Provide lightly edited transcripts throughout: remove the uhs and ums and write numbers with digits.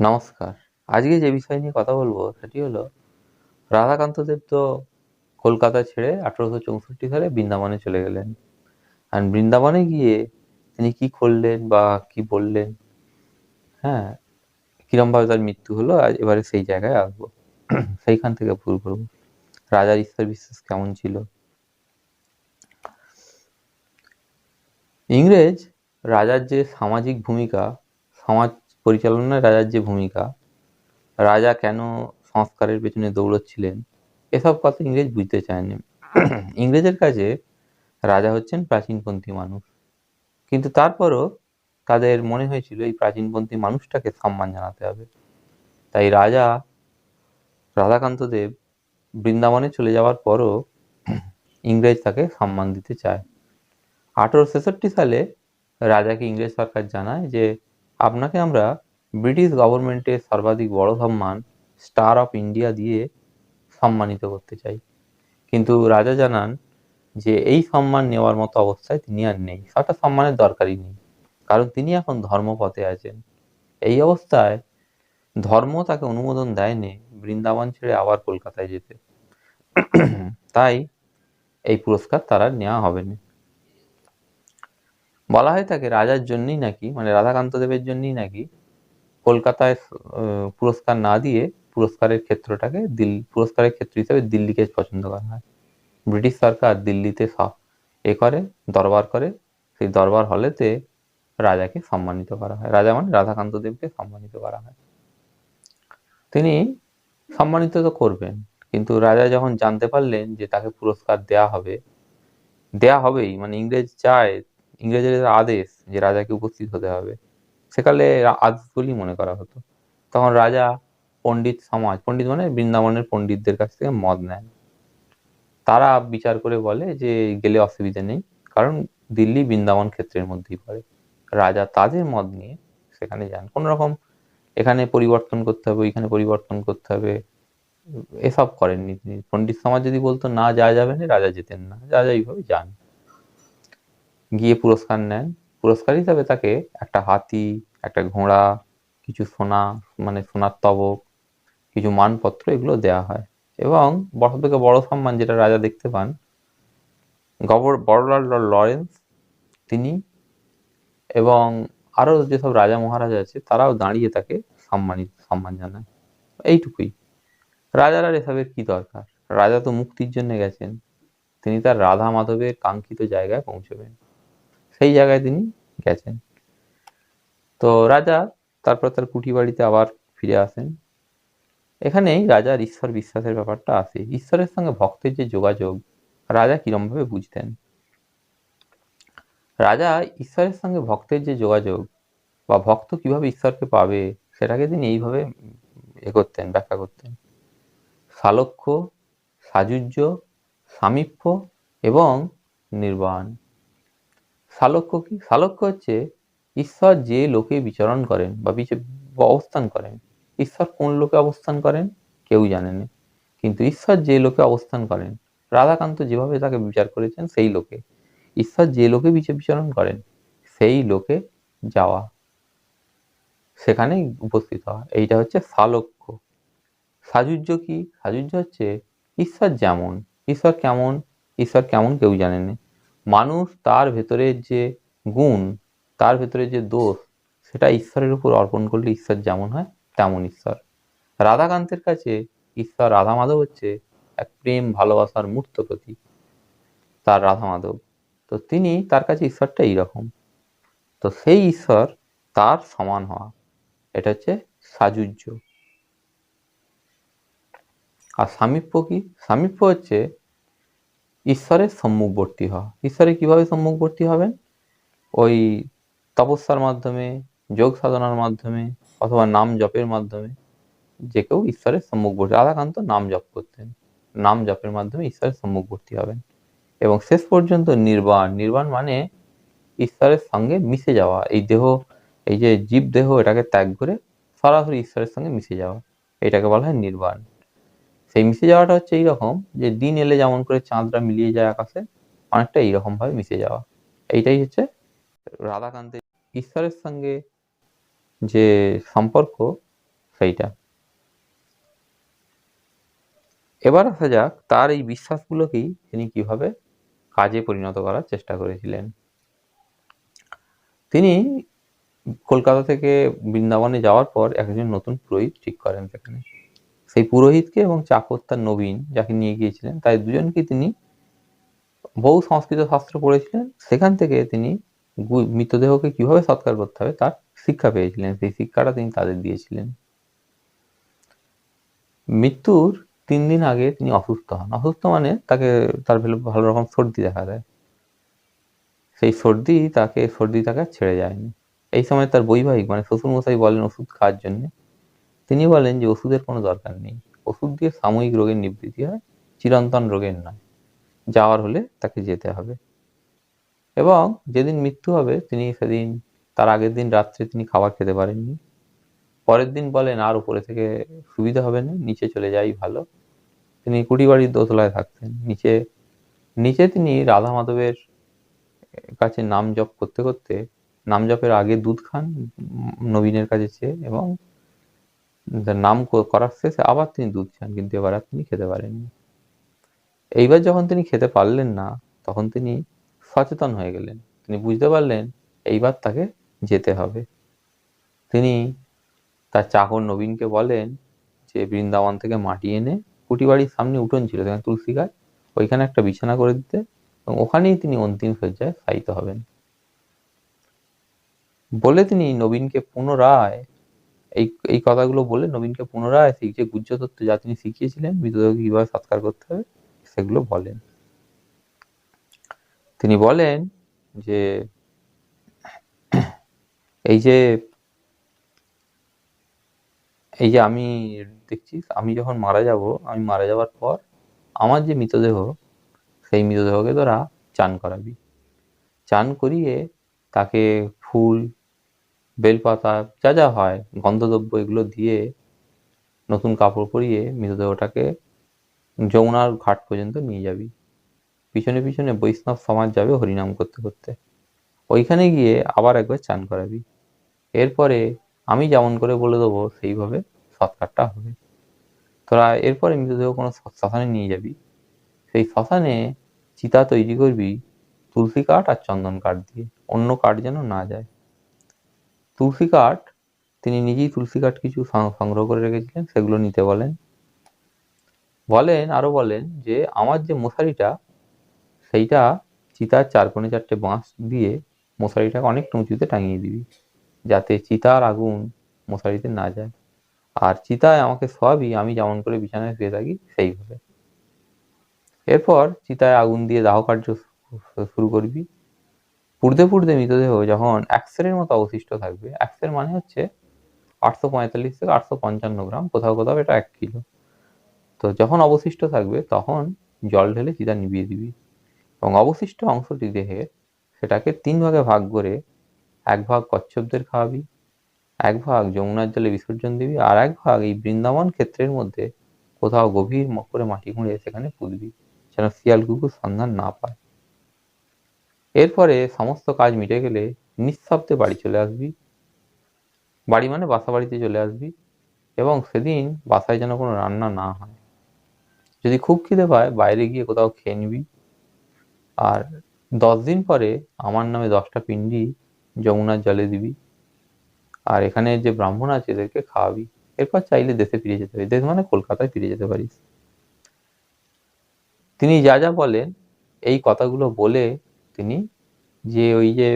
নমস্কার। আজকে যে বিষয় নিয়ে কথা বলবো সেটি হলো রাধাকান্ত দেব তো কলকাতা ছেড়ে 1864 সালে বৃন্দাবনে চলে গেলেন। আর বৃন্দাবনে গিয়ে তিনি কি করলেন বা কি বললেন, হ্যাঁ, কিরমভাবে তার মৃত্যু হলো আজ এবারে সেই জায়গায় আসবো। সেইখান থেকে শুরু করবো। রাজার ঈশ্বর বিশ্বাস কেমন ছিল? ইংরেজ রাজার যে সামাজিক ভূমিকা, সমাজ পরিচালনায় রাজার যে ভূমিকা, রাজা কেন সংস্কারের পেছনে দৌড়চ্ছিলেন, এসব কথা ইংরেজ বুঝতে চায়নি। ইংরেজের কাছে রাজা হচ্ছেন প্রাচীনপন্থী মানুষ, কিন্তু তারপরও তাদের মনে হয়েছিল এই প্রাচীনপন্থী মানুষটাকে সম্মান জানাতে হবে। তাই রাজা রাধাকান্ত দেব বৃন্দাবনে চলে যাওয়ার পরও ইংরেজ তাকে সম্মান দিতে চায়। 1866 সালে রাজাকে ইংরেজ সরকার জানায় যে আপনাকে আমরা ব্রিটিশ গভর্নমেন্টের সর্বাধিক বড় সম্মান স্টার অফ ইন্ডিয়া দিয়ে সম্মানিত করতে চাই। কিন্তু রাজা জানান যে এই সম্মান নেওয়ার মতো অবস্থায় তিনি আর নেই, একটা সম্মানের দরকারই নেই, কারণ তিনি এখন ধর্মপথে আছেন। এই অবস্থায় ধর্ম তাকে অনুমোদন দেয়নি বৃন্দাবন ছেড়ে আবার কলকাতায় যেতে। তাই এই পুরস্কার তার আর নেওয়া হবে না। বলা হয় থাকে রাজার জন্যই নাকি, মানে রাধাকান্ত দেবের জন্যই নাকি কলকাতায় পুরস্কার না দিয়ে পুরস্কারের ক্ষেত্রটাকে পুরস্কারের ক্ষেত্র হিসেবে দিল্লিকে পছন্দ করা হয়। ব্রিটিশ সরকার দিল্লিতে করে দরবার করে, সেই দরবার হলেতে রাজাকে সম্মানিত করা হয়। রাজা মানে রাধাকান্ত দেবকে সম্মানিত করা হয়। তিনি সম্মানিত তো করবেন, কিন্তু রাজা যখন জানতে পারলেন যে তাকে পুরস্কার দেয়া হবেই, মানে ইংরেজ চায়, ইংরেজের আদেশ যে রাজাকে উপস্থিত হতে হবে, সেকালে আদেশ বলেই মনে করা হতো। তখন রাজা পণ্ডিত মানে বৃন্দাবনের পণ্ডিতদের কাছ থেকে মত নেন। তারা বিচার করে বলে যে গেলে অসুবিধা নেই, কারণ দিল্লি বৃন্দাবন ক্ষেত্রের মধ্যেই পড়ে। রাজা তাদের মত নিয়ে সেখানে যান। কোন রকম এখানে পরিবর্তন করতে হবে, ওইখানে পরিবর্তন করতে হবে, এসব করেননি তিনি। পণ্ডিত সমাজ যদি বলতো না যাওয়া যাবে না, রাজা যেতেন না, রাজা এইভাবে যান, গিয়ে পুরস্কার নেন। পুরস্কার হিসাবে তাকে একটা হাতি, একটা ঘোড়া, কিছু সোনা, মানে সোনার তবক, কিছু মানপত্র, এগুলো দেয়া হয়। এবং সব থেকে বড় সম্মান যেটা রাজা দেখতে পান, বড়লাট লরেন্স তিনি এবং আরো যেসব রাজা মহারাজা আছে তারাও দাঁড়িয়ে তাকে সম্মান জানায়। এইটুকুই। রাজার আর এসবের কি দরকার? রাজা তো মুক্তির জন্য গেছেন, তিনি তার রাধা মাধবের কাঙ্ক্ষিত জায়গায় পৌঁছবেন, সেই জায়গায় তিনি গেছেন। তো রাজা তারপর তার কুটি বাড়িতে আবার ফিরে আসেন। এখানেই রাজার ঈশ্বর বিশ্বাসের ব্যাপারটা আসে। ঈশ্বরের সঙ্গে ভক্তের যে যোগাযোগ, রাজা কিরম ভাবে বুঝতেন? রাজা ঈশ্বরের সঙ্গে ভক্তের যে যোগাযোগ বা ভক্ত কিভাবে ঈশ্বরকে পাবে, সেটাকে তিনি এইভাবে ব্যাখ্যা করতেন: সালোক্য, সাযুজ্য, সামীপ্য এবং নির্বাণ। সালোক্য কি? সালোক্য হচ্ছে ঈশ্বর যে লোকে বিচরণ করেন বা অবস্থান করেন। ঈশ্বর কোন লোকে অবস্থান করেন কেউ জানে না, কিন্তু ঈশ্বর যে লোকে অবস্থান করেন, রাধাকান্ত যেভাবে তাকে বিচার করেছেন সেই লোকে, ঈশ্বর যে লোকে বিচরণ করেন সেই লোকে যাওয়া, সেখানে উপস্থিত হওয়া, এইটা হচ্ছে সালোক্য। সাযুজ্য কি? সাযুজ্য হচ্ছে ঈশ্বর যেমন, ঈশ্বর কেমন, ঈশ্বর কেমন কেউ জানে না, মানুষ তার ভেতরের যে গুণ, তার ভেতরে যে দোষ, সেটা ঈশ্বরের উপর অর্পণ করলে ঈশ্বর যেমন হয় তেমন ঈশ্বর। রাধাকান্তের কাছে ঈশ্বর রাধা মাধব হচ্ছে এক প্রেম ভালোবাসার মূর্ত প্রতীক, তার রাধা মাধব। তো তিনি, তার কাছে ঈশ্বরটা এইরকম। তো সেই ঈশ্বর তার সমান হওয়া, এটা হচ্ছে সাযুজ্য। আর সামীপ্য কি? সামীপ্য হচ্ছে ঈশ্বরের সম্মুখবর্তী হওয়া। ঈশ্বরের কিভাবে সম্মুখবর্তী হবেন? ওই তপস্যার মাধ্যমে, যোগ সাধনার মাধ্যমে, অথবা নাম জপের মাধ্যমে যে কেউ ঈশ্বরের সম্মুখবর্তী। রাধাকান্ত নাম জপ করতেন, নাম জপের মাধ্যমে ঈশ্বরের সম্মুখবর্তী হবেন। এবং শেষ পর্যন্ত নির্বাণ। নির্বাণ মানে ঈশ্বরের সঙ্গে মিশে যাওয়া। এই দেহ, এই যে জীব দেহ, এটাকে ত্যাগ করে সরাসরি ঈশ্বরের সঙ্গে মিশে যাওয়া, এটাকে বলা হয় নির্বাণ। সেই মিশে যাওয়াটা হচ্ছে এইরকম যে দিন এলে যেমন করে চাঁদরা মিলিয়ে যায় আকাশে, অনেকটা এইরকম ভাবে মিশে যাওয়া। এইটাই হচ্ছে রাধাকান্তের ঈশ্বরের সঙ্গে যে সম্পর্ক, সেইটা। এবার আসা যাক তার এই বিশ্বাসগুলোকেই তিনি কিভাবে কাজে পরিণত করার চেষ্টা করেছিলেন। তিনি কলকাতা থেকে বৃন্দাবনে যাওয়ার পর একজন নতুন পুরোহিত ঠিক করেন সেখানে। সেই পুরোহিতকে এবং চাকর তার নবীন যাকে নিয়ে গিয়েছিলেন, তাই দুজনকে তিনি বহু সংস্কৃত শাস্ত্র পড়েছিলেন। সেখান থেকে তিনি মৃতদেহকে কিভাবে সৎকার করতে হবে তার শিক্ষা পেয়েছিলেন। সেই শিক্ষাটা তিনি তাদের দিয়েছিলেন। মৃত্যুর ৩ দিন আগে তিনি অসুস্থ হন। অসুস্থ মানে তার ভালো রকম সর্দি দেখা দেয়। সেই সর্দি তাকে আর ছেড়ে যায়নি। এই সময় তার বৈবাহিক মানে শ্বশুরমশাই বলেন ওষুধ খাওয়ার জন্যে। তিনি বলেন যে ওষুধের কোনো দরকার নেই। ওষুধ দিয়ে সাময়িক রোগের নিবৃত্তি হয়, চিরন্তন রোগের নয়। যাওয়ার হলে তাকে যেতে হবে। এবং যেদিন মৃত্যু হবে তিনি সেদিন তার আগের দিন রাত্রে তিনি খাবার খেতে পারেননি। পরের দিন বলেন আর উপরে থেকে সুবিধা হবে না, নিচে চলে যাই ভালো। তিনি কুটিবাড়ির দোতলায় থাকতেন। নিচে তিনি রাধা মাধবের কাছে নাম জপ করতে করতে নাম জপের আগে দুধ খান নবীনের কাছে চেয়ে, এবং নাম করার শেষে আবার তিনি দুধ খান, কিন্তু এবার আর তিনি খেতে পারেননি। এইবার যখন তিনি খেতে পারলেন না তখন তিনি সচেতন হয়ে গেলেন। তিনি বুঝতে পারলেন এইবার তাকে যেতে হবে। তিনি তার চাকর নবীনকে বলেন যে বৃন্দাবন থেকে মাটি এনে কুটিবাড়ির সামনে উঠোন ছিল সেখানে তুলসী গাছ, ওইখানে একটা বিছানা করে দিতে, এবং ওখানেই তিনি অন্তিম শয্যায় শায়িত হবেন। বলে তিনি নবীনকে পুনরায় এই কথাগুলো বলে নবীনকে পুনরায় সেই যে গুহ্য তত্ত্ব যা তিনি শিখিয়েছিলেন মৃতদেহকে কিভাবে সৎকার করতে হবে সেগুলো বলেন। তিনি বলেন যে এই যে আমি দেখছিস, আমি যখন মারা যাব, আমি মারা যাওয়ার পর আমার যে মৃতদেহ, সেই মৃতদেহকে তোরা চান করাবি। চান করিয়ে তাকে ফুল, বেলপাতা, যা যা হয়, গন্ধদ্রব্য এগুলো দিয়ে নতুন কাপড় পরিয়ে মৃতদেহটাকে যমুনার ঘাট পর্যন্ত নিয়ে যাবি। পিছনে পিছনে বৈষ্ণব সমাজ যাবে হরিনাম করতে করতে। ওইখানে গিয়ে আবার একবার চান করাবি। এরপরে আমি যেমন করে বলে দেবো সেইভাবে সৎকারটা হবে। তোরা এরপরে মৃতদেহ কোনো শ্মশানে নিয়ে যাবি। সেই শ্মশানে চিতা তৈরি করবি তুলসী কাঠ আর চন্দন কাঠ দিয়ে, অন্য কাঠ যেন না যায়। তুলসী কাঠ তিনি নিজেই তুলসী কাঠ কিছু সংগ্রহ করে রেখেছিলেন, সেগুলো নিতে বলেন। আরো বলেন যে আমার যে মশারিটা, সেইটা চিতার 4 কোণে 4টে বাঁশ দিয়ে মশারিটাকে অনেকটা উঁচুতে টাঙিয়ে দিবি, যাতে চিতার আগুন মশারিতে না যায়। আর চিতায় আমাকে শোয়াবি আমি যেমন করে বিছানায় শুয়ে থাকি সেইভাবে। এরপর চিতায় আগুন দিয়ে দাহ কার্য শুরু করবি। পুড়তে পুড়তে মৃতদেহ যখন 1 সেরের মতো অবশিষ্ট থাকবে, 1 সের মানে হচ্ছে 845 থেকে 855 গ্রাম, কোথাও কোথাও এটা 1 কিলো। তো যখন অবশিষ্ট থাকবে তখন জল ঢেলে চিতা নিভিয়ে দিবি, এবং অবশিষ্ট অংশটি দেখে সেটাকে 3 ভাগে ভাগ করে 1 ভাগ কচ্ছপদের খাওয়াবি, 1 ভাগ যমুনার জলে বিসর্জন দিবি, আর 1 ভাগ এই বৃন্দাবন ক্ষেত্রের মধ্যে কোথাও গভীর করে মাটি খুঁড়ে সেখানে পুঁতবি, যেন শিয়াল কুকুর সন্ধান না পায়। এরপরে সমস্ত কাজ মিটে গেলে নিঃশব্দে বাড়ি চলে আসবি। বাড়ি মানে বাসা বাড়িতে চলে আসবি, এবং সেদিন বাসায় যেন কোনো রান্না না হয়। যদি খুব খিদে পায় বাইরে গিয়ে কোথাও খেয়ে নিবি। আর 10 দিন পরে আমার নামে 10টা পিণ্ডি যমুনার জলে দিবি, আর এখানে যে ব্রাহ্মণ আছে এদেরকে খাওয়াবি। এরপর চাইলে দেশে ফিরে যেতে পারিস, দেশ মানে কলকাতায় ফিরে যেতে পারিস। তিনি যা যা বলেন এই কথাগুলো বলে তিনি যে ওই যে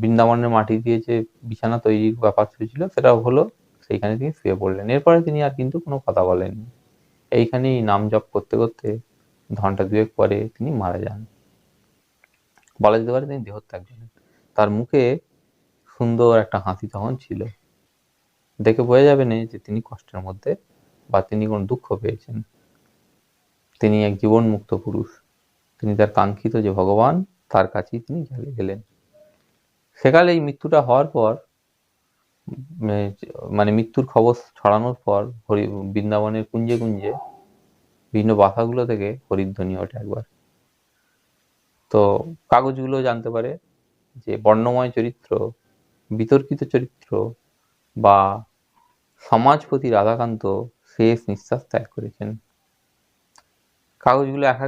বৃন্দাবনের মাটি দিয়ে যে বিছানা তৈরির ব্যাপার ছিল সেটা হলো, সেইখানে তিনি শুয়ে পড়লেন। এরপরে তিনি আর কিন্তু কোনো কথা বলেননি। এইখানেই নাম জপ করতে করতে ঘন্টা 2 পরে তিনি মারা যান। বলা যেতে পারে তিনি দেহত্যাগ করেন। তার মুখে সুন্দর একটা হাসি তখন ছিল, দেখে বোঝা যাবে না যে তিনি কষ্টের মধ্যে বা তিনি কোনো দুঃখ পেয়েছেন। তিনি এক জীবনমুক্ত পুরুষ। তিনি তার কাঙ্ক্ষিত যে ভগবান তার কাছেই তিনি গেলেন। সেকালে এই মৃত্যুটা হওয়ার পর মানে মৃত্যুর খবর ছড়ানোর পর বৃন্দাবনের কুঞ্জে কুঞ্জে বিভিন্ন বাসাগুলো থেকে হরিধ্বনি ওঠে একবার। তো কাগজগুলো জানতে পারে যে বর্ণময় চরিত্র, বিতর্কিত চরিত্র বা সমাজপতি রাধাকান্ত শেষ নিঃশ্বাস ত্যাগ করেছেন। কাগজগুলো এক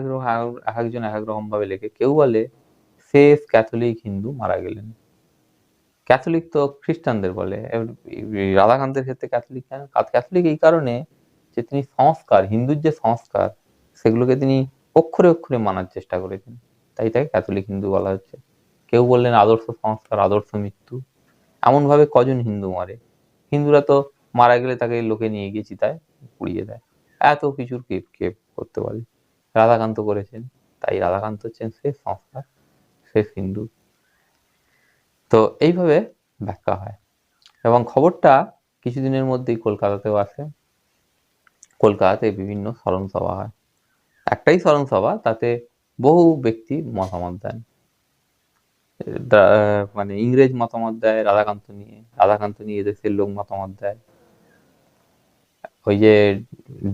একজন এক এক রকম ভাবে লেখে। কেউ বলে শেষ ক্যাথলিক হিন্দু মারা গেলেন। ক্যাথলিক তো খ্রিস্টানদের বলে, রাধাকান্তের ক্ষেত্রে ক্যাথলিক কেন? ক্যাথলিক এই কারণে যে তিনি সংস্কার, হিন্দুর যে সংস্কার সেগুলোকে তিনি অক্ষরে অক্ষরে মানার চেষ্টা করেছেন, তাই তাকে ক্যাথলিক হিন্দু বলা হচ্ছে। কেউ বললেন আদর্শ সংস্কার, আদর্শ মৃত্যু। এমন ভাবে কজন হিন্দু মারে? হিন্দুরা তো মারা গেলে তাকে লোকে নিয়ে গিয়ে চিতায় পুড়িয়ে দেয়। এত কিছুর কে করতে পারে? রাধাকান্ত করেছেন, তাই রাধাকান্ত হচ্ছেন শেষ সংস্কার, শেষ হিন্দু। তো এইভাবে ব্যাখ্যা হয় এবং খবরটা কিছুদিনের মধ্যেই কলকাতাতেও আসে। কলকাতাতে বিভিন্ন স্মরণ সভা হয়। একটাই স্মরণ সভা, তাতে বহু ব্যক্তি মতামত দেন। মানে ইংরেজ মতামত দেয় রাধাকান্ত নিয়ে এদেশের লোক মতামত দেয়। ওই যে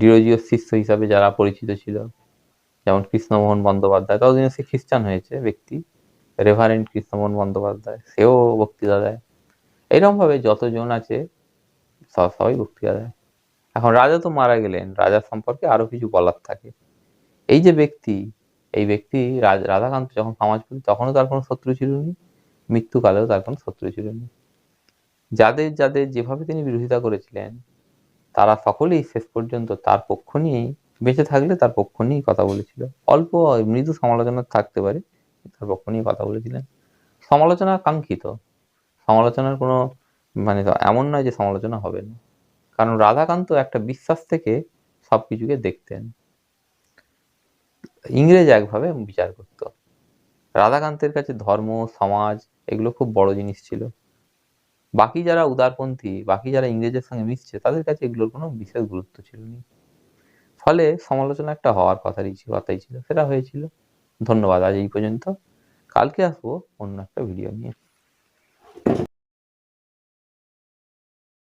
ডিরোজিওর শিষ্য হিসাবে যারা পরিচিত ছিল, যেমন কৃষ্ণমোহন বন্দ্যোপাধ্যায়, ততদিনে সে খ্রিস্টান হয়েছে ব্যক্তি, রেভারেন্ড কৃষ্ণমোহন বন্দ্যোপাধ্যায়, সেও বক্তৃতা দেয়। এরকম ভাবে যতজন আছে সবাই বক্তৃতা দেয়। এখন রাজা তো মারা গেলেন, রাজার সম্পর্কে আরো কিছু বলার থাকে। এই যে ব্যক্তি, এই ব্যক্তি রাধাকান্ত যখন সমাজপতি, তখনও তার কোনো শত্রু ছিল না, মৃত্যুকালেও তার কোনো শত্রু ছিল না। যাদের যাদের যেভাবে তিনি বিরোধিতা করেছিলেন, তারা সকলেই শেষ পর্যন্ত তার পক্ষ নিয়েই, বেঁচে থাকলে তার পক্ষ নিয়েই কথা বলেছিল। অল্প মৃদু সমালোচনা থাকতে পারে, তার পক্ষ নিয়ে কথা বলেছিলেন। সমালোচনা কাঙ্ক্ষিত, সমালোচনার কোনো মানে এমন নয় যে সমালোচনা হবে না, কারণ রাধাকান্ত একটা বিশ্বাস থেকে সবকিছুকে দেখতেন। ইংরেজ একভাবে বিচার করত, রাধাকান্তের কাছে ধর্ম, সমাজ এগুলো খুব বড় জিনিস ছিল। বাকি যারা উদারপন্থী, বাকি যারা ইংরেজের সঙ্গে মিশছে, তাদের কাছে এগুলোর কোনো বিশেষ গুরুত্ব ছিল না। ফলে সমালোচনা একটা হওয়ার কথাই ছিল, সেটা হয়েছিল। ধন্যবাদ, আজ এই পর্যন্ত। কালকে আসবো অন্য একটা ভিডিও নিয়ে।